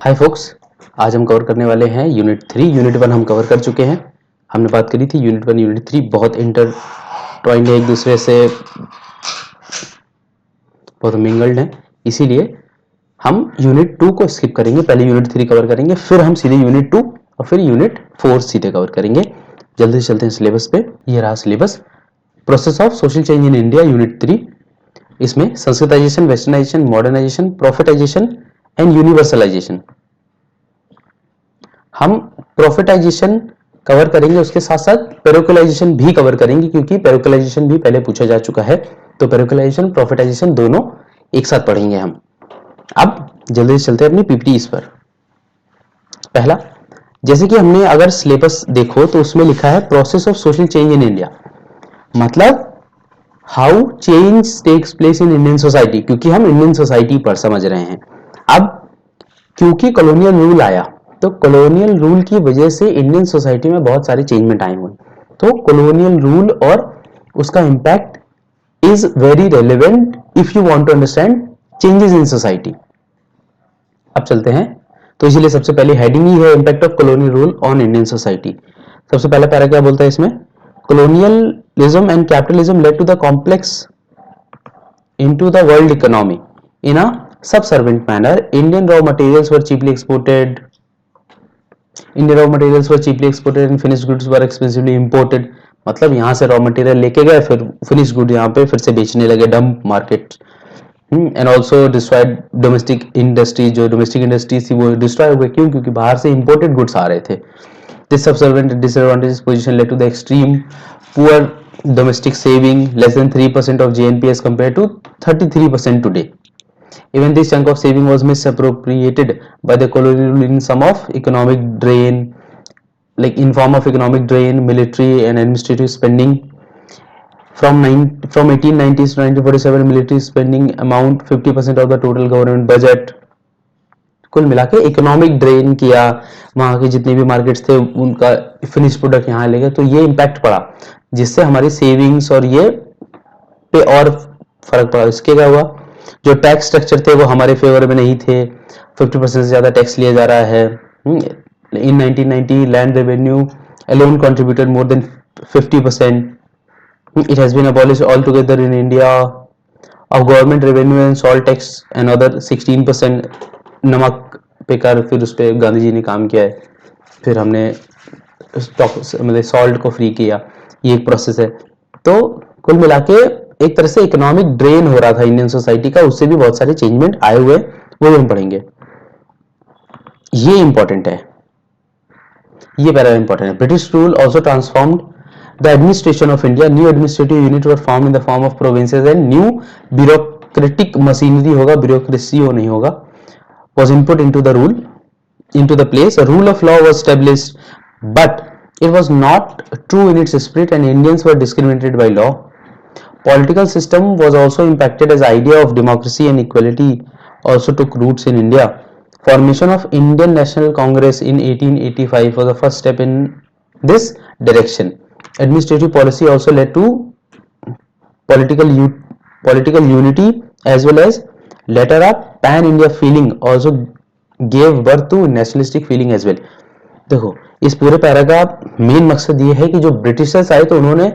हाय focus, आज हम cover करने वाले हैं यूनिट 3। यूनिट 1 हम कवर कर चुके हैं। हमने बात करी थी यूनिट 1 यूनिट 3 बहुत इंटरट्वाइंड है, एक दूसरे से बहुत मिंगल्ड हैं, इसीलिए हम यूनिट 2 को स्किप करेंगे। पहले यूनिट 3 कवर करेंगे, फिर हम सीधे यूनिट 2 और फिर यूनिट 4 सीधे कवर करेंगे। जल्दी से चलते हैं सिलेबस पे। ये रहा syllabus. Process of social change in India unit 3। इसमें Sanskritization, westernization, modernization, profitization and universalization. हम प्रॉफिटाइजेशन कवर करेंगे, उसके साथ साथ पेरोक्लाइजेशन भी कवर करेंगे, क्योंकि पेरोक्लाइजेशन भी पहले पूछा जा चुका है। तो पेरोक्लाइजेशन, प्रॉफिटाइजेशन दोनों एक साथ पढ़ेंगे हम। अब जल्दी से चलते हैं अपनी पीपीटी पर। पहला, जैसे कि हमने अगर सिलेबस देखो तो उसमें लिखा है process of social change in India, मतलब how change takes place in Indian society, क्योंकि हम इंडियन सोसाइटी पर समझ रहे हैं। अब क्योंकि कॉलोनियल रूल आया, तो कॉलोनियल रूल की वजह से इंडियन सोसाइटी में बहुत सारे चेंजमेंट आए हुए। तो कॉलोनियल रूल और उसका impact is very relevant if you want to understand changes in society. अब चलते हैं, तो इसीलिए सबसे पहले हेडिंग ही है impact of colonial rule on Indian society. सबसे पहला पैरा क्या बोलता है इसमें? colonialism and capitalism led to the complex into the world economy in a subservient manner. Indian raw materials were cheaply exported and finished goods were expensively imported. मतलब यहाँ से raw material लेके गए, फिर फिनिश गुड यहाँ पे फिर से बेचने लगे, dump market. And also destroyed domestic industry, जो डोमेस्टिक इंडस्ट्रीज थी वो डिस्ट्रॉय हो गई। क्यों? क्योंकि बाहर से इंपोर्टेड गुड्स आ रहे थे। This subservient disadvantageous position led to the extreme poor domestic saving, less than 3% of GNP as compared to 33% today. Even this chunk of saving was misappropriated by the colonial rule in some of economic drain, like in form of economic drain, military and administrative spending. From 1890s to 1947, military spending amount 50% of the total government budget. कुल मिला के economic drain किया, वहां के जितने भी markets थे उनका फिनिश प्रोडक्ट यहाँ ले गए, तो ये इम्पैक्ट पड़ा, जिससे हमारी सेविंग्स और ये पे और फर्क पड़ा। इसके क्या हुआ? जो टैक्स स्ट्रक्चर थे वो हमारे फेवर में नहीं थे, 50% से ज्यादा टैक्स लिया जा रहा है। इन 1990 land revenue alone contributed more than 50%. It has been abolished altogether in India. Of government revenue and salt tax another 16%. नमक पे कर, फिर उस पर गांधी जी ने काम किया है, फिर हमने मतलब सॉल्ट को फ्री किया, ये एक प्रोसेस है। तो कुल मिला के एक तरह से इकोनॉमिक ड्रेन हो रहा था इंडियन सोसाइटी का, उससे भी बहुत सारे चेंजमेंट आए हुए, वो भी हम पढ़ेंगे। ये इंपॉर्टेंट है, ये पैरा इंपॉर्टेंट है। British rule also transformed the administration of India. New administrative unit were form in the form of provinces and new bureaucratic machinery होगा, ब्यूरोक्रेसी हो नहीं होगा, was input into the place. A rule of law was established, but it was not true in its spirit and Indians were discriminated by law. Political system was also impacted as idea of democracy and equality also took roots in India. Formation of Indian National Congress in 1885 was the first step in this direction. Administrative policy also led to political unity as well as later a pan-India feeling also gave birth to nationalistic feeling as well. देखो, इस पूरे para का main मकसद ये है कि जो Britishers आए तो उन्होंने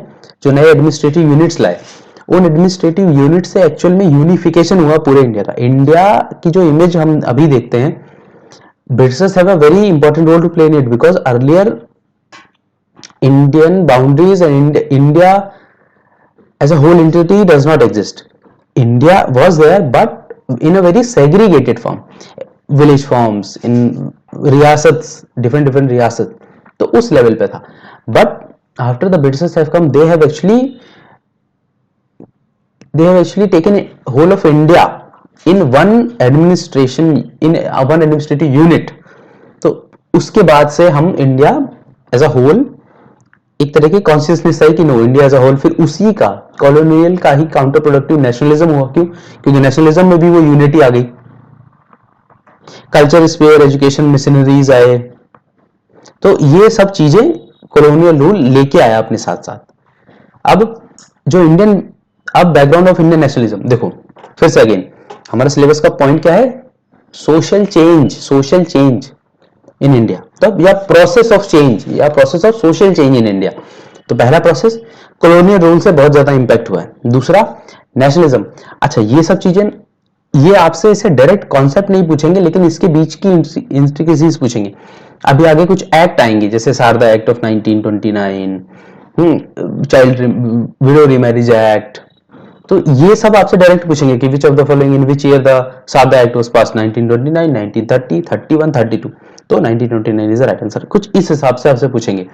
जो नए एडमिनिस्ट्रेटिव यूनिट्स लाए, उन एडमिनिस्ट्रेटिव यूनिट से एक्चुअल में यूनिफिकेशन हुआ पूरे इंडिया का। इंडिया की जो इमेज हम अभी देखते हैं, Britishers have a very important role to play in it, because earlier Indian boundaries and India as a whole entity does not exist. India was there but in a very segregated form, village forms, in riyasats, different riyasat, तो उस level पे था। But after the Britishers have come, they have actually taken whole of India in one administration, in one administrative unit. तो उसके बाद से हम India as a whole एक तरह की कॉन्शियसनेस है कि no India as a whole, फिर उसी का कॉलोनियल का ही काउंटर प्रोडक्टिव नेशनलिज्म हुआ। क्यों? क्योंकि नेशनलिज्म में भी वो यूनिटी आ गई। कल्चर स्पेयर, एजुकेशन मिशनरीज आए, तो ये सब चीजें कॉलोनियल रूल लेके आया अपने साथ साथ। अब जो इंडियन, अब बैकग्राउंड ऑफ इंडियन नेशनलिज्म देखो, फिर से अगेन हमारा सिलेबस का पॉइंट क्या है? सोशल चेंज इन इंडिया, तो या प्रोसेस ऑफ चेंज या process of social change in India. तो पहला प्रोसेस कॉलोनियल रूल से बहुत ज्यादा इंपैक्ट हुआ है। दूसरा नेशनलिज्म। अच्छा, ये सब चीजें ये आपसे इसे डायरेक्ट कॉन्सेप्ट नहीं पूछेंगे, लेकिन इसके बीच की इंट्रिकेसीज पूछेंगे। अभी आगे कुछ एक्ट आएंगे, जैसे Sharda act of 1929, child widow remarriage act. तो ये सब आपसे डायरेक्ट पूछेंगे कि which of the following in which year the Sharda act was pass, 1929, 1930, 31, 32। तो 1929 इज द राइट आंसर। कुछ इस हिसाब से आपसे पूछेंगे।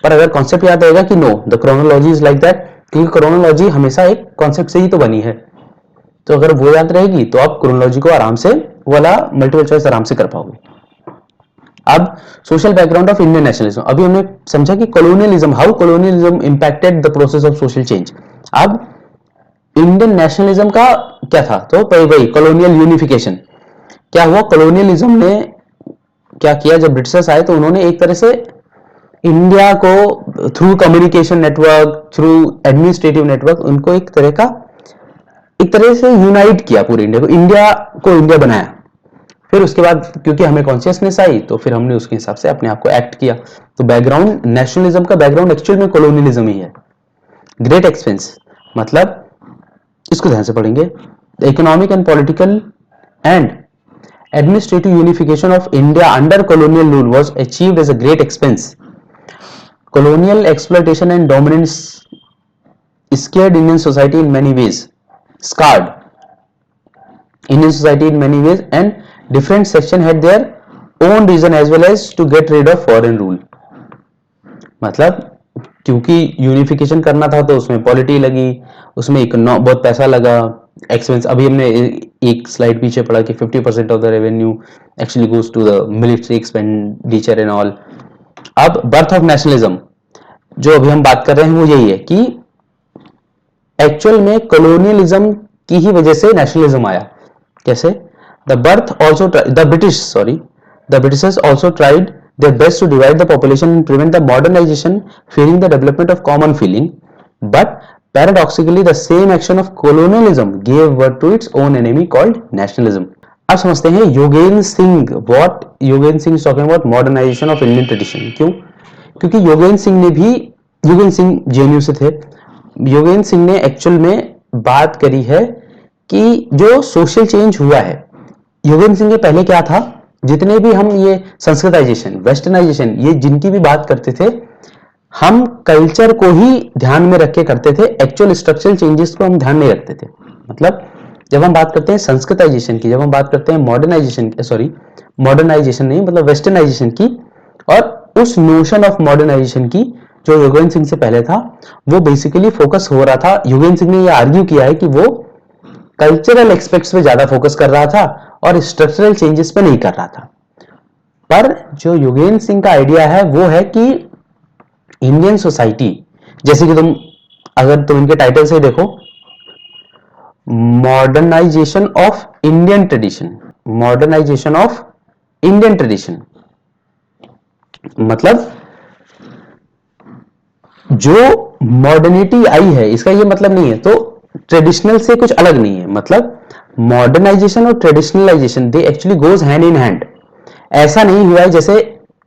पर अगर कॉन्सेप्ट याद रहेगा कि know the chronology is like that, क्योंकि क्रोनोलॉजी हमेशा एक कॉन्सेप्ट से ही तो बनी है। तो अगर वो याद रहेगी तो आप क्रोनोलॉजी को आराम से वाला मल्टीपल चॉइस आराम से कर पाओगे। अब social background of Indian nationalism. अभी हमने समझा कि colonialism, how colonialism impacted the process of social change. अब इंडियन नेशनलिज्म का क्या था, तो वही कॉलोनियल यूनिफिकेशन। क्या हुआ, कॉलोनियलिज्म ने क्या किया, जब ब्रिटिशर्स आए तो उन्होंने एक तरह से इंडिया को through communication network, through administrative network, उनको एक तरह से यूनाइट किया पूरे इंडिया को इंडिया बनाया। फिर उसके बाद क्योंकि हमें कॉन्शियसनेस आई तो फिर हमने उसके हिसाब से अपने आप को एक्ट किया। तो बैकग्राउंड, नेशनलिज्म का बैकग्राउंड एक्चुअल में कॉलोनियलिज्म ही है। ग्रेट एक्सपेंस मतलब, इसको ध्यान से पढ़ेंगे, economic and political and administrative unification of India under colonial rule was achieved as a great expense. Colonial exploitation and dominance scared Indian society in many ways, scarred Indian society in many ways, and different section had their own reason as well as to get rid of foreign rule. मतलब क्योंकि unification करना था तो उसमें polity लगी, उसमें बहुत पैसा लगा, एक्सपेंस। अभी हमने एक स्लाइड पीछे पढ़ा कि 50% of the revenue actually goes to the military expenditure and all. अब बर्थ ऑफ नेशनलिज्म जो अभी हम बात कर रहे हैं वो यही है कि एक्चुअल में कॉलोनियलिज्म की ही वजह से नेशनलिज्म आया। कैसे, the Britishers also tried their best to divide the population and prevent the modernization, fearing the development of common feeling, but paradoxically the same action of colonialism gave birth to its own enemy called nationalism. अब समझते हैं Yogendra Singh, what Yogendra Singh is talking about modernization of Indian tradition। क्यों, क्योंकि Yogendra Singh JNU से थे। योगेंद्र सिंह ने actual में बात करी है कि जो सोशल चेंज हुआ है, योगेंद्र सिंह के पहले क्या था, जितने भी हम ये संस्कृताइजेशन, वेस्टर्नाइजेशन, ये जिनकी भी बात करते थे, हम कल्चर को ही ध्यान में रख के करते थे, एक्चुअल स्ट्रक्चरल चेंजेस को हम ध्यान नहीं रखते थे। मतलब जब हम बात करते हैं संस्कृताइजेशन की, जब हम बात करते हैं मॉडर्नाइजेशन नहीं, मतलब वेस्टर्नाइजेशन की, और उस नोशन ऑफ मॉडर्नाइजेशन की जो योगेंद्र सिंह से पहले था, वो बेसिकली फोकस हो रहा था। योगेंद्र सिंह ने ये आर्ग्यू किया है कि वो कल्चरल एस्पेक्ट्स पे ज्यादा फोकस कर रहा था और स्ट्रक्चरल चेंजेस पे नहीं कर रहा था। पर जो योगेंद्र सिंह का आइडिया है वो है कि इंडियन सोसाइटी, जैसे कि अगर तुम इनके टाइटल से देखो, modernisation of Indian tradition, modernisation of Indian tradition, मतलब जो मॉडर्निटी आई है, इसका ये मतलब नहीं है तो ट्रेडिशनल से कुछ अलग नहीं है। मतलब मॉडर्नाइजेशन और traditionalization they actually goes hand in hand. ऐसा नहीं हुआ है, जैसे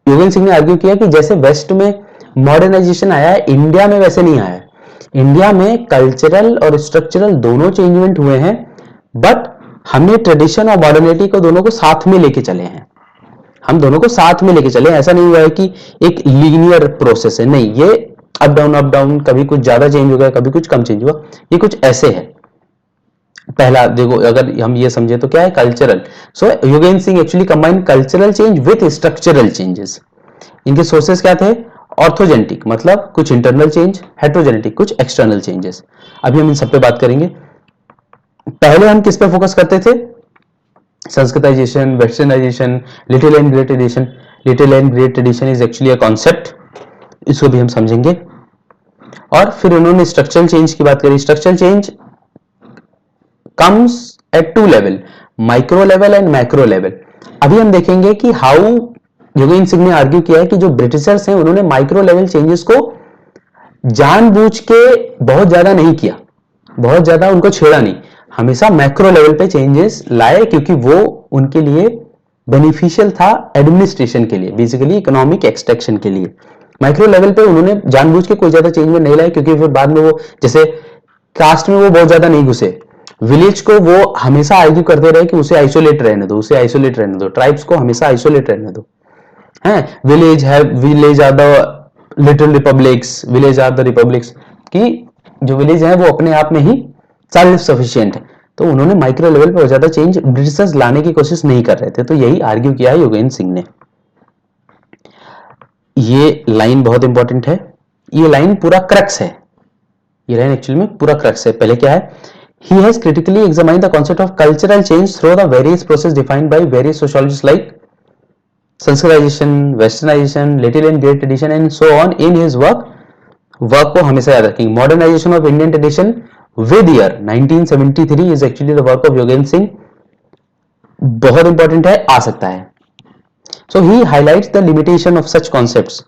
योगेंद्र सिंह ने आर्ग्यू किया कि जैसे वेस्ट में मॉडर्नाइजेशन आया है, इंडिया में वैसे नहीं आया है। इंडिया में कल्चरल और स्ट्रक्चरल दोनों चेंजमेंट हुए हैं, बट हमने ट्रेडिशन और मॉडर्निटी को दोनों को साथ में लेके चले हैं। हम दोनों को साथ में लेके चले, ऐसा नहीं हुआ है कि एक लीनियर प्रोसेस है, नहीं, ये अप डाउन, कभी कुछ ज्यादा चेंज हो गया, कभी कुछ कम चेंज हुआ, ये कुछ ऐसे है। पहला देखो, अगर हम ये समझे तो क्या है, cultural. So Yogendra Singh actually combine cultural change with structural changes. इनके सोर्सेस क्या थे, ऑर्थोजेनेटिक मतलब कुछ इंटरनल चेंज, हेट्रोजेनेटिक कुछ एक्सटर्नल चेंजेस। अभी हम इन सब पे बात करेंगे। पहले हम किस पे फोकस करते थे, Sanskritisation, westernisation, little and great tradition. Little and great tradition is actually a concept, इसको भी हम समझेंगे। और फिर उन्होंने स्ट्रक्चरल चेंज की बात करी। Structural change comes at two level, micro level and macro level. अभी हम देखेंगे कि हाउ योगेंद्र सिंह ने आर्ग्यू किया है कि जो ब्रिटिशर्स हैं उन्होंने माइक्रो लेवल चेंजेस को जानबूझ के बहुत ज्यादा नहीं किया, बहुत ज्यादा उनको छेड़ा नहीं। हमेशा मैक्रो लेवल पे चेंजेस लाए, क्योंकि वो उनके लिए बेनिफिशियल था एडमिनिस्ट्रेशन के लिए, बेसिकली इकोनॉमिक एक्सट्रैक्शन के लिए। माइक्रो लेवल पे उन्होंने जानबूझ के कोई ज्यादा चेंज में नहीं लाए, क्योंकि फिर बाद में वो जैसे कास्ट में वो बहुत ज्यादा नहीं घुसे। विलेज को वो हमेशा आर्ग्यू करते रहे कि उसे आइसोलेट रहने दो, उसे आइसोलेट रहने दो, ट्राइब्स को हमेशा आइसोलेट रहने दो। है village are the little republics, village are the republics, कि जो विलेज है वो अपने आप में ही सेल्फ सफिशिएंट है। तो उन्होंने माइक्रो लेवल पर ज्यादा चेंज ब्रिटिशर्स लाने की कोशिश नहीं कर रहे थे। तो यही आर्ग्यू किया है योगेंद्र सिंह ने। ये लाइन बहुत इंपॉर्टेंट है, ये लाइन पूरा क्रक्स है, ये लाइन एक्चुअली में पूरा क्रक्स है। पहले क्या है, he has critically examined the concept of cultural change through the various processes defined by various sociologists like Sanskritization, Westernization, Little and Great Tradition and so on in his work को हमेशा याद रखेंगे, Modernization of Indian Tradition with year 1973 is actually the work of Yogendra Singh. बहुत important है, आ सकता है। So he highlights the limitation of such concepts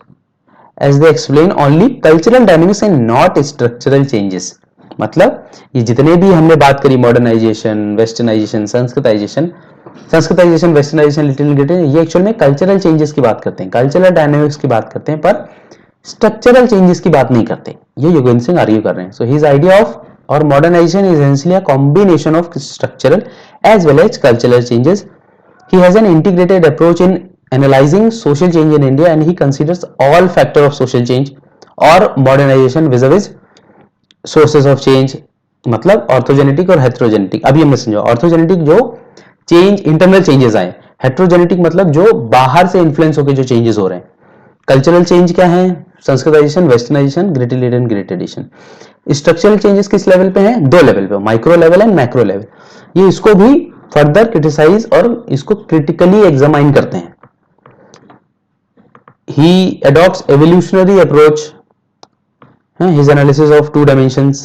as they explain only cultural dynamics and not structural changes। मतलब ये जितने भी हमने बात करी, modernisation, westernisation, Sanskritisation, westernisation, little great, ये एक्चुअल में कल्चरल चेंजेस की बात करते हैं, कल्चरल डायनामिक्स की बात करते हैं, पर स्ट्रक्चरल चेंजेस की बात नहीं करते। ये योगेंद्र सिंह आर्ग्यू कर रहे हैं। सो हिज आइडिया ऑफ और modernization is essentially a combination of structural as well as cultural changes. He has an integrated approach in analysing social change in India and he considers all factor of social change और modernization vis-a-vis sources of change, मतलब orthogenetic और हेट्रोजेनेटिक। अभी हमने समझा ऑर्थोजेनेटिक जो change internal changes आए, हेट्रोजेनेटिक मतलब जो बाहर से इन्फ्लुएंस होकर जो चेंजेस हो रहे हैं। कल्चरल चेंज क्या है, Sanskritisation, westernisation, great and great addition. Structural changes किस लेवल पे हैं, दो लेवल पे, micro level and macro level. ये इसको भी फर्दर क्रिटिसाइज और इसको क्रिटिकली एग्जामाइन करते हैं। He adopts evolutionary approach, his analysis of two dimensions।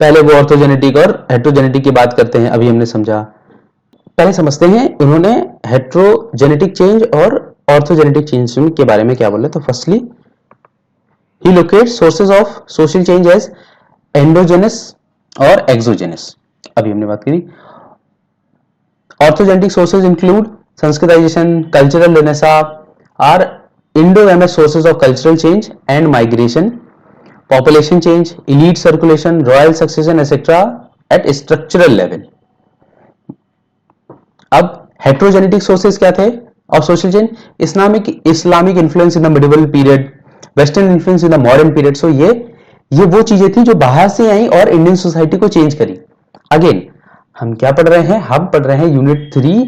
पहले वो ऑर्थोजेनेटिक और हेट्रोजेनेटिक की बात करते हैं, अभी हमने समझा। पहले समझते हैं उन्होंने हेट्रोजेनेटिक चेंज और ऑर्थोजेनेटिक चेंज के बारे में क्या बोले। तो firstly he locates sources of social change as endogenous और एक्सोजेनस। अभी हमने बात करी। Orthogenetic sources include Sanskritization, cultural renaissance are Indo-MS sources of cultural change and migration, population change, elite circulation, royal succession, etc. at structural level। अब heterogenetic sources क्या थे और social change, Islamic influence in the medieval period, Western influence in the modern period। So ये वो चीजें थी जो बाहर से आई और इंडियन सोसाइटी को चेंज करी। अगेन हम क्या पढ़ रहे हैं, हम पढ़ रहे हैं unit 3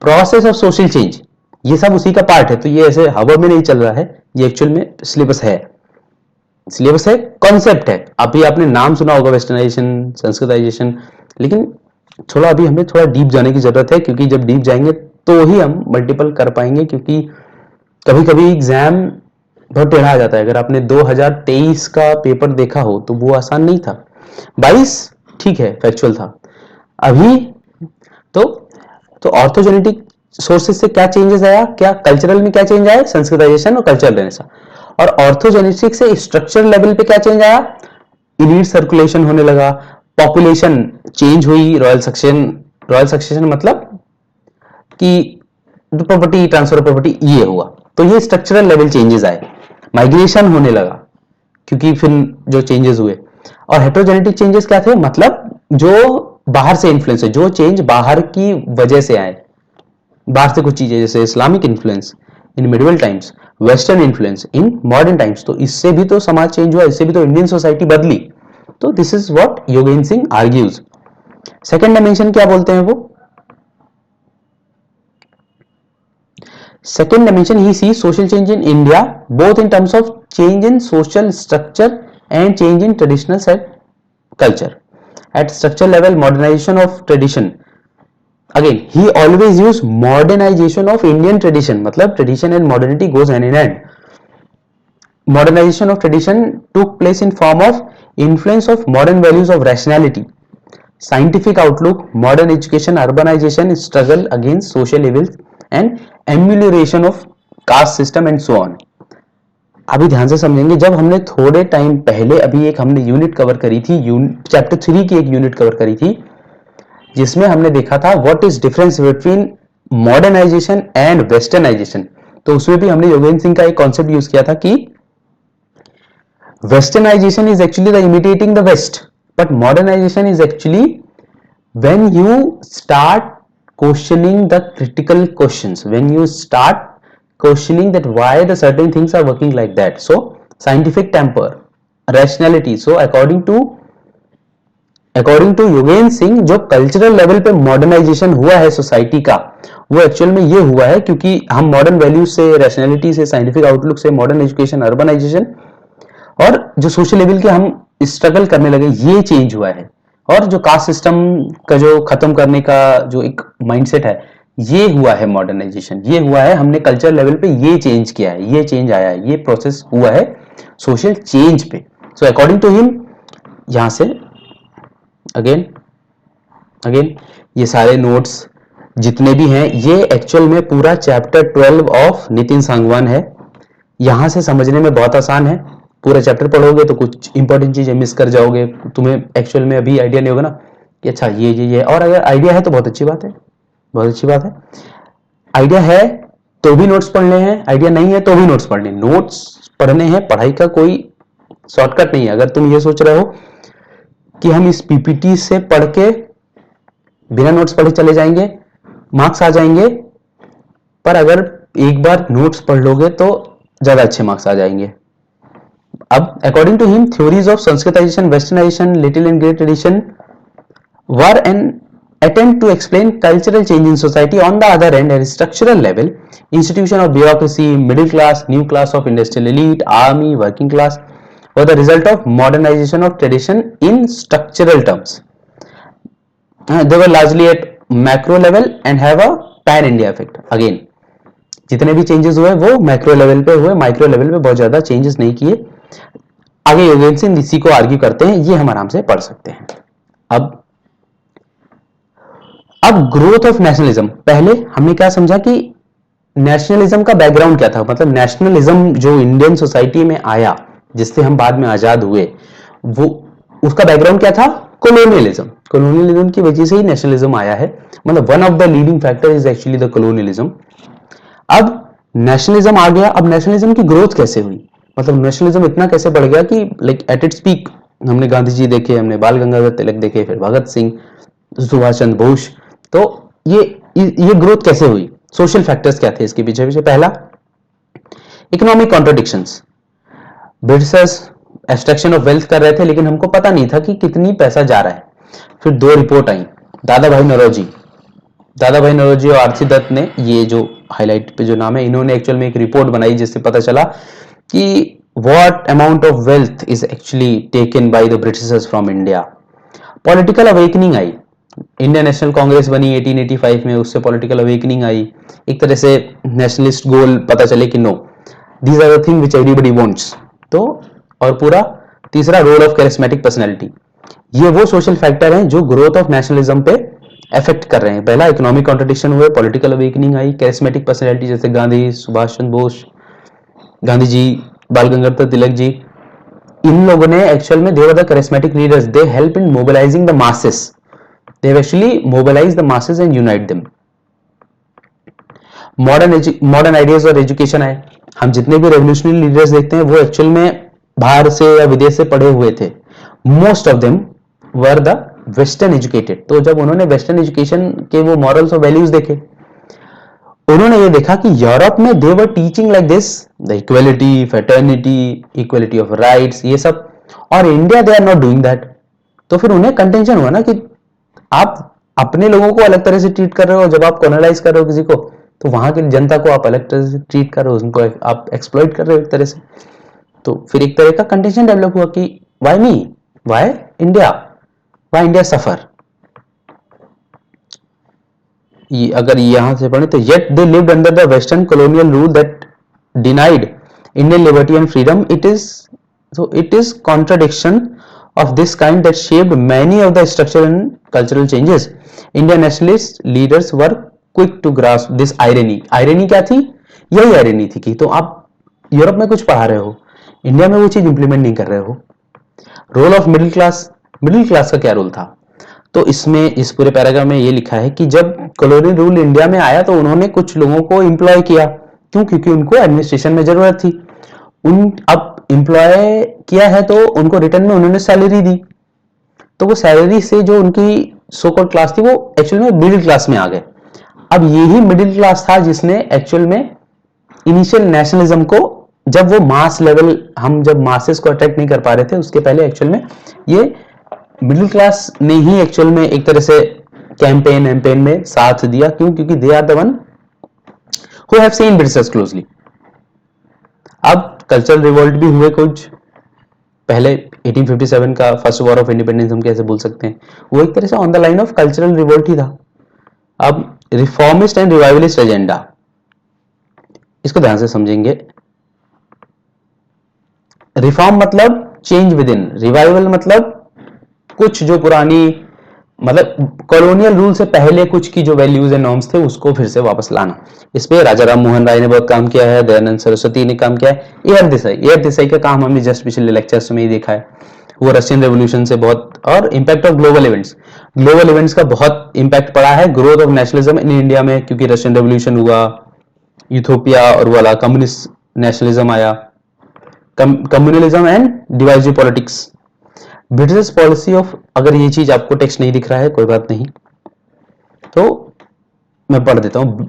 process of social change. ये सब उसी का पार्ट है, तो ये ऐसे हवा में नहीं चल रहा है, ये एक्चुअल में सिलेबस है, कॉन्सेप्ट है। अभी आपने नाम सुना होगा वेस्टर्नाइजेशन, संस्कृताइजेशन, लेकिन थोड़ा अभी हमें थोड़ा डीप जाने की जरूरत है, क्योंकि जब डीप जाएंगे तो ही हम मल्टीपल कर पाएंगे। क्योंकि कभी कभी एग्जाम बहुत टेढ़ा आ जाता है। अगर आपने 2023 का पेपर देखा हो तो वो आसान नहीं था, 22 ठीक है फैक्चुअल था। अभी तो ऑर्थोजेनेटिक सोर्सेज से क्या चेंजेस आया, क्या कल्चरल में क्या चेंज आया, संस्कृताइजेशन और कल्चरल रेनेसां। और ऑर्थोजेनेटिक से स्ट्रक्चरल लेवल पे क्या चेंज आया, इलीट सर्कुलेशन होने लगा, पॉपुलेशन चेंज हुई, रॉयल सक्सेशन मतलब कि प्रॉपर्टी ट्रांसफर प्रॉपर्टी ये हुआ। तो ये स्ट्रक्चरल लेवल चेंजेस आए, माइग्रेशन होने लगा क्योंकि फिर जो चेंजेस हुए। और हेट्रोजेनेटिक चेंजेस क्या थे, मतलब जो बाहर से इन्फ्लुएंस है, जो चेंज बाहर की वजह से आए, बाहर से कुछ चीजें, जैसे Islamic influence in medieval times, western influence in modern times. तो इससे भी तो समाज चेंज हुआ, इससे भी तो इंडियन सोसाइटी बदली। तो this is what Yogendra Singh argues. Second dimension क्या बोलते हैं वो, second dimension he see social change in India both in terms of change in social structure and change in traditional culture. At structure level modernisation of tradition, again he always use modernization of Indian tradition, मतलब tradition and modernity goes hand in hand। modernization of tradition took place in form of influence of modern values of rationality, scientific outlook, modern education, urbanization, struggle against social evils and amelioration of caste system and so on। अभी ध्यान से समझेंगे, जब हमने थोड़े time पहले अभी एक हमने यूनिट कवर करी थी, चैप्टर 3 की एक यूनिट कवर करी थी, जिसमें हमने देखा था what is difference between modernisation and westernisation. तो उसमें भी हमने योगेंद्र सिंह का एक कॉन्सेप्ट यूज किया था कि westernization is actually the imitating the west, but modernization is actually when you start questioning the critical questions, when you start questioning that why the certain things are working like that. So scientific temper, rationality. So according to Yogendra Singh, जो cultural level पे modernisation हुआ है society का, वो actual में ये हुआ है क्योंकि हम मॉडर्न वैल्यूज से, रैशनैलिटी से, साइंटिफिक आउटलुक से, मॉडर्न एजुकेशन, अर्बनाइजेशन और जो सोशल लेवल के हम स्ट्रगल करने लगे, ये चेंज हुआ है। और जो कास्ट सिस्टम का जो खत्म करने का जो एक माइंडसेट है, ये हुआ है मॉडर्नाइजेशन, ये हुआ है, हमने कल्चर लेवल पे ये चेंज किया है, ये चेंज आया है, ये प्रोसेस हुआ है सोशल चेंज पे। सो अकॉर्डिंग टू हिम, यहां से अगेन ये सारे नोट्स जितने भी हैं, ये एक्चुअल में पूरा चैप्टर 12 ऑफ नितिन सांगवान है। यहां से समझने में बहुत आसान है, पूरा चैप्टर पढ़ोगे तो कुछ इंपॉर्टेंट चीजें मिस कर जाओगे, तुम्हें एक्चुअल में अभी आइडिया नहीं होगा ना कि अच्छा ये, और अगर आइडिया है तो बहुत अच्छी बात है, बहुत अच्छी बात है। आइडिया है तो भी नोट्स पढ़ने हैं, आइडिया नहीं है तो भी नोट्स पढ़ने। नोट्स पढ़ने हैं, पढ़ाई का कोई शॉर्टकट नहीं है। अगर तुम ये सोच रहे हो कि हम इस पीपीटी से पढ़ के बिना नोट्स पढ़े चले जाएंगे, मार्क्स आ जाएंगे, पर अगर एक बार नोट्स पढ़ लोगे तो ज्यादा अच्छे मार्क्स आ जाएंगे। अब according to him, theories of Sanskritisation, westernisation, little and great tradition were an attempt to explain cultural change in society. On the other hand, at structural level, institution of bureaucracy, middle class, new class of industrial elite, army, working class were the result of modernization of tradition in structural terms. They were largely at macro level and have a pan India effect. Again, जितने भी changes हुए वो macro level पे हुए, micro level पे बहुत ज्यादा changes नहीं किए। आगे योगेंद्र सिंह इसी को आर्ग्यू करते हैं, ये हम आराम से पढ़ सकते हैं। अब ग्रोथ ऑफ नेशनलिज्म, पहले हमने क्या समझा कि नेशनलिज्म का बैकग्राउंड क्या था, मतलब नेशनलिज्म जो इंडियन सोसाइटी में आया, जिससे हम बाद में आजाद हुए, वो उसका बैकग्राउंड क्या था, कॉलोनियलिज्म। कॉलोनियलिज्म की वजह से ही नेशनलिज्म आया है, मतलब one of the leading factor is actually the colonialism. अब नेशनलिज्म आ गया, अब नेशनलिज्म की ग्रोथ कैसे हुई, मतलब नेशनलिज्म इतना कैसे बढ़ गया कि लाइक एट इट्स पीक हमने गांधी जी देखे, हमने बाल गंगाधर तिलक देखे, फिर भगत सिंह, सुभाष चंद्र बोस। तो ये ग्रोथ कैसे हुई, सोशल फैक्टर्स क्या थे इसके पीछे? पहला, economic contradictions. Britishers extraction of wealth कर रहे थे, लेकिन हमको पता नहीं था कि कितनी पैसा जा रहा है। फिर दो रिपोर्ट आई, दादा भाई नौरोजी और आरसी दत्त ने, ये जो हाईलाइट पे जो नाम है, इन्होंने एक्चुअल में एक रिपोर्ट बनाई जिससे पता चला कि what amount of wealth is actually taken by the Britishers from India. Political awakening I, Indian national Congress बनी 1885 में, उससे पॉलिटिकल अवेकनिंग आई, एक तरह से नेशनलिस्ट गोल पता चले कि no these are the thing which everybody wants. तो और पूरा तीसरा, रोल ऑफ कैरिस्मेटिक पर्सनैलिटी। ये वो सोशल फैक्टर हैं जो ग्रोथ ऑफ नेशनलिज्म पे अफेक्ट कर रहे हैं। पहला, इकोनॉमिक कॉन्ट्रडिक्शन हुए, पॉलिटिकल अवेकनिंग आई, कैरिस्मेटिक पर्सनैलिटी जैसे गांधी, सुभाष चंद्र बोस, गांधी जी, बाल गंगाधर तिलक जी, इन लोगों ने एक्चुअल में, they were the charismatic leaders, they help in mobilizing the masses, they have actually mobilized the masses and unite them. Modern ideas और एजुकेशन आए। हम जितने भी रेवोल्यूशनरी लीडर्स देखते हैं वो एक्चुअल में बाहर से या विदेश से पढ़े हुए थे। Most of them were the western educated. तो जब उन्होंने वेस्टर्न एजुकेशन के वो मॉरल्स और वैल्यूज देखे, उन्होंने ये देखा कि यूरोप में they were teaching like this, the equality, fraternity, equality of rights, ये सब, और India they are not doing that. तो फिर उन्हें कंटेंशन हुआ ना कि आप अपने लोगों को अलग तरह से ट्रीट कर रहे हो, जब आप कॉलोनाइज कर रहे हो किसी को, तो वहां की जनता को आप अलग तरह से ट्रीट कर रहे हो, उनको आप एक्सप्लॉइट कर रहे हो एक तरह से। तो फिर एक तरह का कंटेंशन डेवलप हुआ कि व्हाई मी, व्हाई इंडिया सफर। अगर यहां से पढ़े तो, yet they lived under the western colonial rule that denied Indian liberty and freedom. It is contradiction of this kind that shaped many of the structural and cultural changes. Indian nationalist leaders were quick to grasp this irony. Irony क्या थी? यही irony थी कि तो आप Europe में कुछ पढ़ा रहे हो, इंडिया में वो चीज इंप्लीमेंट नहीं कर रहे हो। रोल ऑफ मिडिल क्लास का क्या रोल था? तो इसमें इस पूरे पैराग्राफ में ये लिखा है कि जब कॉलोनियल रूल इंडिया में आया तो उन्होंने कुछ लोगों को एम्प्लॉय किया। क्यों? क्योंकि उनको एडमिनिस्ट्रेशन में जरूरत थी। अब एम्प्लॉय किया है तो उनको रिटर्न में उन्होंने सैलरी दी, तो वो सैलरी से जो उनकी सो कॉल्ड क्लास थी वो एक्चुअल में मिडिल क्लास में आ गए। अब यही मिडिल क्लास था जिसने एक्चुअल में इनिशियल नेशनलिज्म को, जब वो मास लेवल, हम जब मासेस को अट्रैक्ट नहीं कर पा रहे थे उसके पहले एक्चुअल में ये मिडिल क्लास ने ही एक्चुअल में एक तरह से कैंपेन में साथ दिया। क्यों? क्योंकि they are the one who have seen Britishers closely. अब कल्चरल रिवोल्ट भी हुए कुछ पहले, 1857 का फर्स्ट वॉर ऑफ इंडिपेंडेंस हम कैसे बोल सकते हैं, वो एक तरह से on the line of cultural revolt ही था। अब रिफॉर्मिस्ट एंड रिवाइवलिस्ट एजेंडा, इसको ध्यान से समझेंगे। रिफॉर्म मतलब चेंज विद इन, रिवाइवल मतलब कुछ जो पुरानी, मतलब कॉलोनियल रूल से पहले कुछ की जो वैल्यूज एंड नॉर्म्स थे उसको फिर से वापस लाना। इस पे राजा राम मोहन राय ने बहुत काम किया है, दयानंद सरस्वती ने काम किया है, एआर देसाई का काम हमने जस्ट पिछले लेक्चर्स में ही देखा है। वो रशियन रेवोल्यूशन से बहुत, और इंपैक्ट ऑफ ग्लोबल इवेंट्स का बहुत इंपैक्ट पड़ा है growth of nationalism in India में, क्योंकि रशियन रेवोल्यूशन हुआ, यूथोपिया और वाला कम्युनिस्ट नेशनलिज्म आया, communalism and divisive politics. British policy of, अगर ये चीज आपको टेक्स्ट नहीं दिख रहा है कोई बात नहीं, तो मैं पढ़ देता हूं।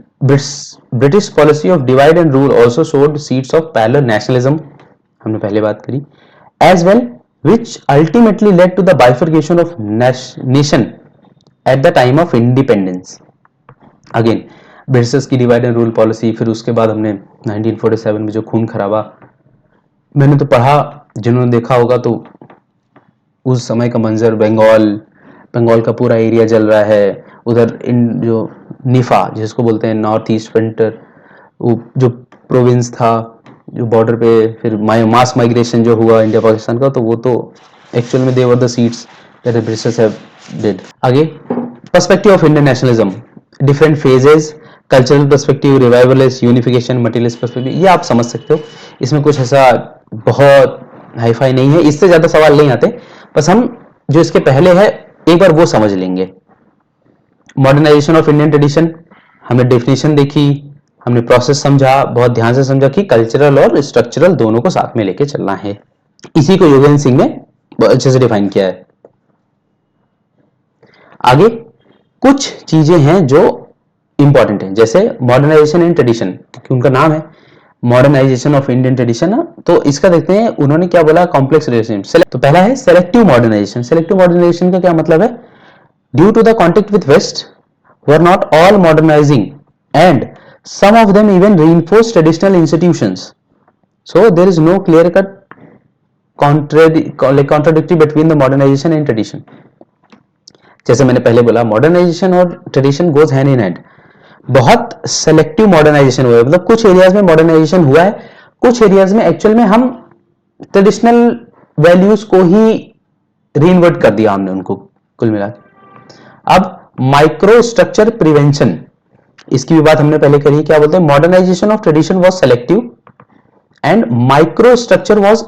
British policy of divide and rule also sowed seeds of parallel nationalism, हमने पहले बात करी, as well which ultimately led to the bifurcation of nation at the time of independence. Again, Britishers की डिवाइड एंड रूल पॉलिसी, फिर उसके बाद हमने 1947 में जो खून खराबा, मैंने तो पढ़ा, जिन्होंने देखा होगा तो उस समय का मंजर, बंगाल का पूरा एरिया जल रहा है, उधर इन जो निफा जिसको बोलते हैं नॉर्थ ईस्ट फ्रंटियर, वो जो प्रोविंस था जो बॉर्डर पे, फिर मास माइग्रेशन जो हुआ इंडिया पाकिस्तान का, तो वो तो एक्चुअल में they were the seeds that the Britishers have did. आगे perspective of Indian nationalism, different phases, cultural perspective, revivalist, unification, materialist perspective, ये आप समझ सकते हो। इसमें कुछ ऐसा बहुत हाईफाई नहीं है, इससे ज्यादा सवाल नहीं आते, बस हम जो इसके पहले है एक बार वो समझ लेंगे। मॉडर्नाइजेशन ऑफ इंडियन ट्रेडिशन, हमने डेफिनेशन देखी, हमने प्रोसेस समझा, बहुत ध्यान से समझा कि कल्चरल और स्ट्रक्चरल दोनों को साथ में लेके चलना है। इसी को योगेंद्र सिंह ने अच्छे से डिफाइन किया है। आगे कुछ चीजें हैं जो इंपॉर्टेंट हैं, जैसे मॉडर्नाइजेशन एंड ट्रेडिशन, क्योंकि उनका नाम है मॉडर्नाइजेशन ऑफ इंडियन ट्रेडिशन, तो इसका देखते हैं उन्होंने क्या बोला, कॉम्प्लेक्स रिलेशनशिप। तो पहला है सेलेक्टिव मॉडर्नाइजेशन। सेलेक्टिव मॉडर्नाइजेशन का क्या मतलब है? Due to the contact with west were not all modernising and some of them even reinforce traditional institutions, so there is no clear cut contradictory between the modernization and tradition. जैसे मैंने पहले बोला, modernisation और tradition goes hand in hand. बहुत selective modernisation हुआ है, मतलब कुछ एरियाज में मॉडर्नाइजेशन हुआ है, कुछ एरियाज में एक्चुअल में हम ट्रेडिशनल वैल्यूज को ही रीइन्वर्ट कर दिया हमने उनको, कुल मिला के। अब माइक्रो स्ट्रक्चर प्रिवेंशन, इसकी भी बात हमने पहले करी। क्या बोलते हैं? Modernisation of tradition was selective and micro structure was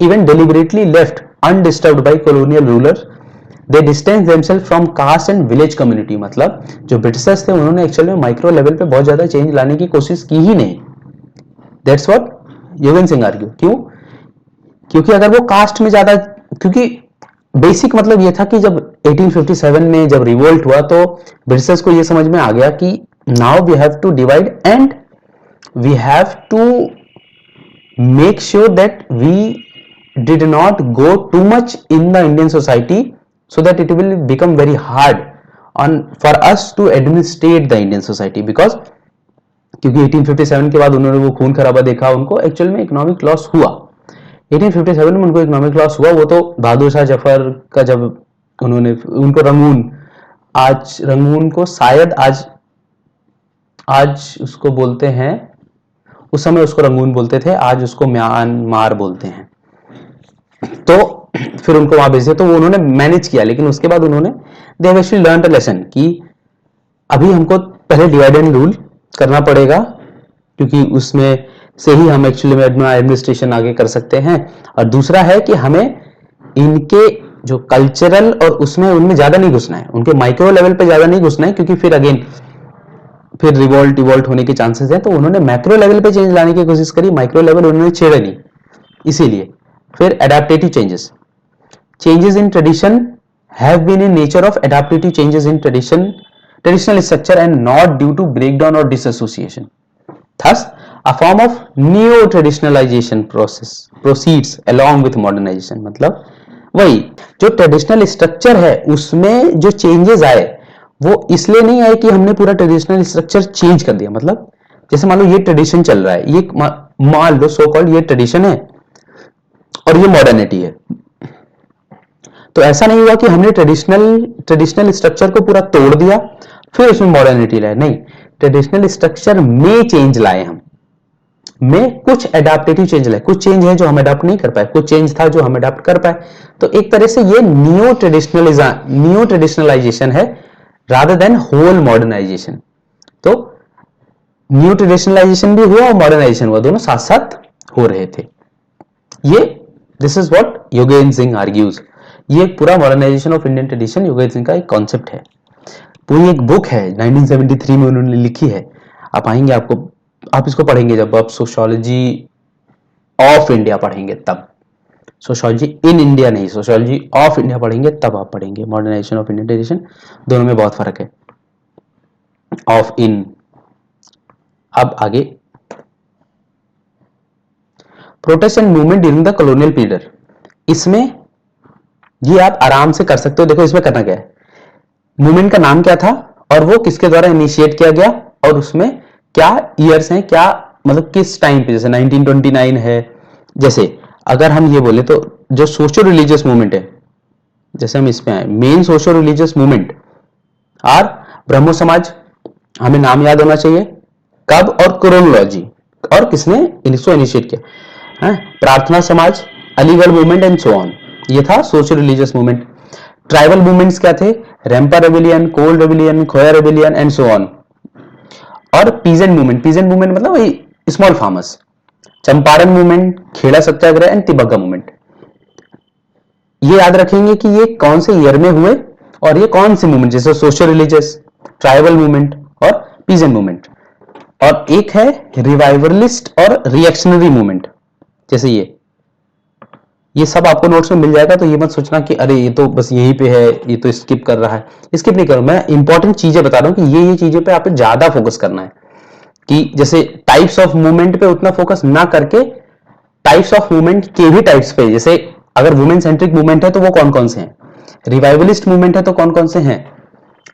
even deliberately left undisturbed by colonial ruler, they distance themself from caste and village community. मतलब जो ब्रिटिशर्स थे उन्होंने एक्चुअल में माइक्रो लेवल पे बहुत ज्यादा चेंज लाने की कोशिश की ही नहीं। That's what Yogendra Singh argue. क्यों? क्योंकि अगर वो कास्ट में ज्यादा, क्योंकि बेसिक मतलब ये था कि जब 1857 में जब रिवोल्ट हुआ तो ब्रिटिशर्स को ये समझ में आ गया कि now we have to divide and we have to make sure that we did not go too much in the Indian society so that it will become very hard on for us to administrate the Indian society. Because क्योंकि 1857 के बाद उन्होंने वो खून खराबा देखा, उनको actual में इकोनॉमिक लॉस हुआ। 1857 में उनको इकोनॉमिक लॉस हुआ, वो तो बहादुर शाह जफर का जब उन्होंने उनको रंगून को शायद आज उसको बोलते हैं, उस समय उसको रंगून बोलते थे, आज उसको म्यांमार बोलते हैं। तो फिर उनको वहां भेजे, तो वो उन्होंने मैनेज किया, लेकिन उसके बाद उन्होंने they have actually learned a lesson कि अभी हमको पहले डिवाइड एंड रूल करना पड़ेगा, क्योंकि उसमें से ही हम एक्चुअली में एडमिनिस्ट्रेशन आगे कर सकते हैं। और दूसरा है कि हमें इनके जो कल्चरल और उसमें उनमें ज्यादा नहीं घुसना है, उनके माइक्रो लेवल पे ज्यादा नहीं घुसना है, क्योंकि फिर अगेन फिर रिवोल्ट होने के चांसेस हैं। तो उन्होंने मैक्रो लेवल पे चेंज लाने की कोशिश करी, माइक्रो लेवल उन्होंने छेड़ा नहीं। इसीलिए फिर adaptative changes in tradition have been in nature of adaptative changes in traditional structure and not due to breakdown or disassociation. Thus, a form of neo-traditionalization process proceeds along with modernization. मतलब वही जो traditional structure है उसमें जो changes आए वो इसलिए नहीं आए कि हमने पूरा ट्रेडिशनल स्ट्रक्चर चेंज कर दिया। मतलब जैसे मान लो ये ट्रेडिशन चल रहा है, ये मान लो सो कॉल्ड ये ट्रेडिशन है और ये मॉडर्निटी है, तो ऐसा नहीं हुआ कि हमने ट्रेडिशनल स्ट्रक्चर को पूरा तोड़ दिया फिर उसमें मॉडर्निटी लाए, नहीं, ट्रेडिशनल स्ट्रक्चर में चेंज लाए, हम में कुछ एडाप्टेटिव चेंज लाए, कुछ चेंज है जो हम अडाप्ट नहीं कर पाए, कुछ चेंज था जो हम अडाप्ट कर पाए। तो एक तरह से ये न्यू ट्रेडिशनलाइजेशन है रादर देन होल मॉडर्नाइजेशन। तो न्यू ट्रेडिशनलाइजेशन भी हुआ और मॉडर्नाइजेशन हुआ, दोनों साथ साथ हो रहे थे। ये this is what Yogendra Singh argues. ये पूरा modernisation of Indian tradition Yogendra Singh का एक कॉन्सेप्ट है। पूरी एक बुक है 1973 में उन्होंने लिखी है, आप आएंगे आप इसको पढ़ेंगे जब आप सोशियोलॉजी ऑफ इंडिया पढ़ेंगे, तब सोशियोलॉजी इन इंडिया नहीं, सोशियोलॉजी ऑफ इंडिया पढ़ेंगे तब आप पढ़ेंगे मॉडर्नाइजेशन ऑफ इंडियन ट्रेडिशन। दोनों में बहुत फर्क है, ऑफ इन। अब आगे Protestant movement during the colonial period, इसमें ये आप आराम से कर सकते हो। देखो इसमें करना क्या है, मूवमेंट का नाम क्या था और वो किसके द्वारा इनिशिएट किया गया और उसमें क्या ईयर्स हैं, क्या मतलब किस टाइम पे, जैसे 1929 है। जैसे अगर हम ये बोले तो जो सोशो रिलीजियस मूवमेंट है, जैसे हम इसमें आए, मेन सोशो रिलीजियस मूवमेंट और ब्रह्मो समाज, हमें नाम याद होना चाहिए कब और क्रोनोलॉजी और किसने इसको इनिशिएट किया है। Prarthana Samaj, Aligarh movement and so on, ये था socio religious movement. Tribal movements क्या थे, Rampa rebellion, Kol rebellion, Khoya rebellion and so on. और पीजेंट मूवमेंट मतलब वही small farmers, Champaran movement, Kheda Satyagraha and Tebhaga movement. ये याद रखेंगे कि ये कौन से ईयर में हुए और ये कौन से मूवमेंट, जैसे सोशल रिलीजियस, ट्राइबल मूवमेंट और पीजेंट मूवमेंट। और एक है रिवाइवलिस्ट और रिएक्शनरी मूवमेंट, जैसे ये सब आपको नोट्स में मिल जाएगा। तो ये मत सोचना कि अरे ये तो बस यहीं पे है, ये तो स्किप कर रहा है, स्किप नहीं करो, मैं इंपॉर्टेंट चीजें बता रहा हूं कि ये चीजें पे आपको ज्यादा फोकस करना है। कि जैसे टाइप्स ऑफ मूवमेंट पे उतना फोकस ना करके टाइप्स ऑफ मूवमेंट के भी टाइप्स पे, जैसे अगर वुमेन सेंट्रिक मूवमेंट है तो वो कौन कौन से हैं, रिवाइवलिस्ट मूवमेंट है तो कौन कौन से हैं,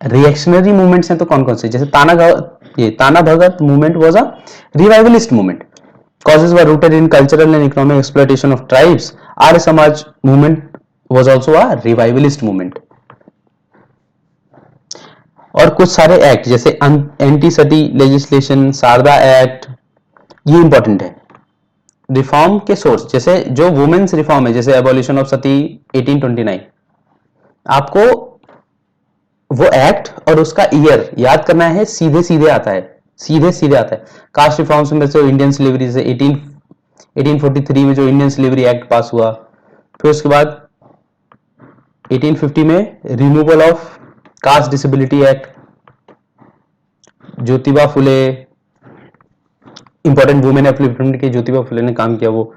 रिएक्शनरी मूवमेंट्स हैं तो कौन कौन से, जैसे Tana Bhagat movement was a revivalist movement, causes were rooted in cultural and economic exploitation of tribes. Arya Samaj movement was also a revivalist movement. और कुछ सारे एक्ट जैसे एंटी सती लेजिस्लेशन, शारदा एक्ट, ये इंपॉर्टेंट है। रिफॉर्म के सोर्स, जैसे जो वुमेन्स रिफॉर्म है, जैसे एबॉलिशन ऑफ सती 1829, आपको वो एक्ट और उसका ईयर याद करना है, सीधे सीधे आता है, सीधे सीधे आता है। कास्ट रिफॉर्म्स में से इंडियन स्लेवरी से 1843 में जो इंडियन स्लेवरी एक्ट पास हुआ, फिर उसके बाद 1850 में removal of caste disability act, Jyotiba Phule, important women upliftment के ज्योतिबा फुले ने काम किया। वो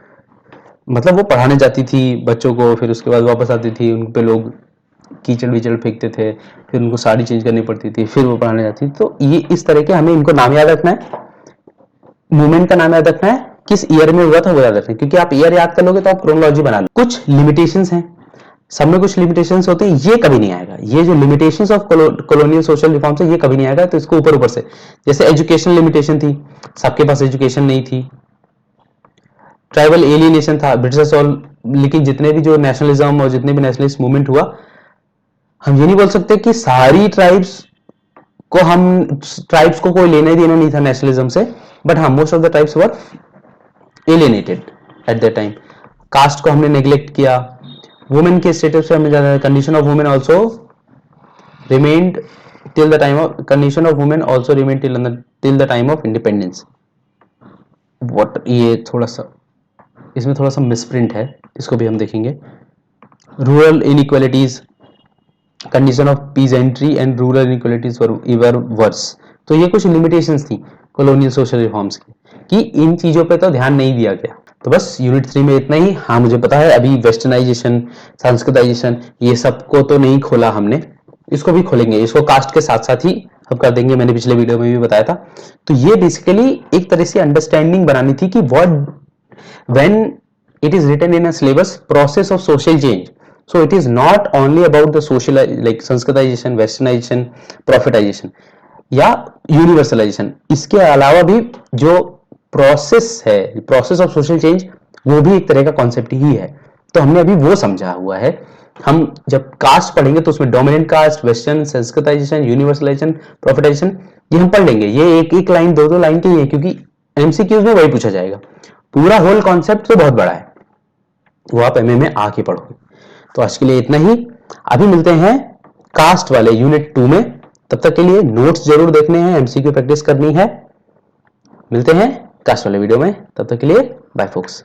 मतलब वो पढ़ाने जाती थी बच्चों को, फिर उसके बाद वापस आती थी, उन पे लोग कीचड़ विचड़ फेंकते थे, फिर उनको साड़ी चेंज करनी पड़ती थी, फिर वो पढ़ाने जाती थी। तो ये इस तरह के हमें इनको नाम याद रखना है, मूवमेंट का नाम याद रखना है, किस ईयर में हुआ था वो याद रखना है, क्योंकि आप ईयर याद कर लोगे तो आप क्रोनोलॉजी बना लो। कुछ लिमिटेशंस हैं, सब में कुछ लिमिटेशंस होते हैं, ये कभी नहीं आएगा। ये जो limitations of colonial social reforms है ये कभी नहीं आएगा। तो इसको ऊपर ऊपर से, जैसे एजुकेशन लिमिटेशन थी, सबके पास एजुकेशन नहीं थी। ट्राइबल एलियनेशन था, ब्रिटिश और, लेकिन जितने भी जो नेशनलिज्म और जितने भी नेशनलिस्ट मूवमेंट हुआ, हम ये नहीं बोल सकते कि सारी ट्राइब्स को कोई लेना देना नहीं था नेशनलिज्म से, बट हाँ most of the tribes were alienated at that time. Caste को हमने नेग्लेक्ट किया, वुमेन के स्टेटस पे हमें ज्यादा, condition of women also remained till the time of independence. What, ये थोड़ा सा इसमें थोड़ा सा मिसप्रिंट है, इसको भी हम देखेंगे। Rural inequalities, condition of peasantry and rural inequalities were worse. तो ये कुछ लिमिटेशंस थी कॉलोनियल सोशल रिफॉर्म्स की, कि इन चीजों पे तो ध्यान नहीं दिया गया। तो बस यूनिट 3 में इतना ही। हाँ मुझे पता है अभी वेस्टर्नाइजेशन, सांस्कृतिकाइजेशन, ये सबको तो नहीं खोला हमने, इसको भी खोलेंगे, इसको कास्ट के साथ साथ ही हम कर देंगे, मैंने पिछले वीडियो में भी बताया था। तो ये बेसिकली एक तरह से अंडरस्टैंडिंग बनानी थी कि what when it is written in a syllabus process of social change, so it is not only about the social like sanskritization, westernization, prophetization या यूनिवर्सलाइजेशन, इसके अलावा भी जो प्रोसेस है, प्रोसेस ऑफ सोशल चेंज, वो भी एक तरह का कॉन्सेप्ट ही है। तो हमने अभी वो समझा हुआ है। हम जब कास्ट पढ़ेंगे तो उसमें dominant caste, western, Sanskritization, universalization, profitization, ये हम पढ़ लेंगे। ये एक एक लाइन, दो दो लाइन के ही है, क्योंकि एमसीक्यूज में वही पूछा जाएगा। पूरा होल कॉन्सेप्ट तो बहुत बड़ा है, वो आप एमए में आके पढ़ोगे। तो आज के लिए इतना ही। अभी मिलते हैं कास्ट वाले यूनिट 2 में, तब तक के लिए नोट्स जरूर देखने हैं, एमसीक्यू प्रैक्टिस करनी है। मिलते हैं कास्ट वाले वीडियो में, तब तक के लिए बाय फोक्स।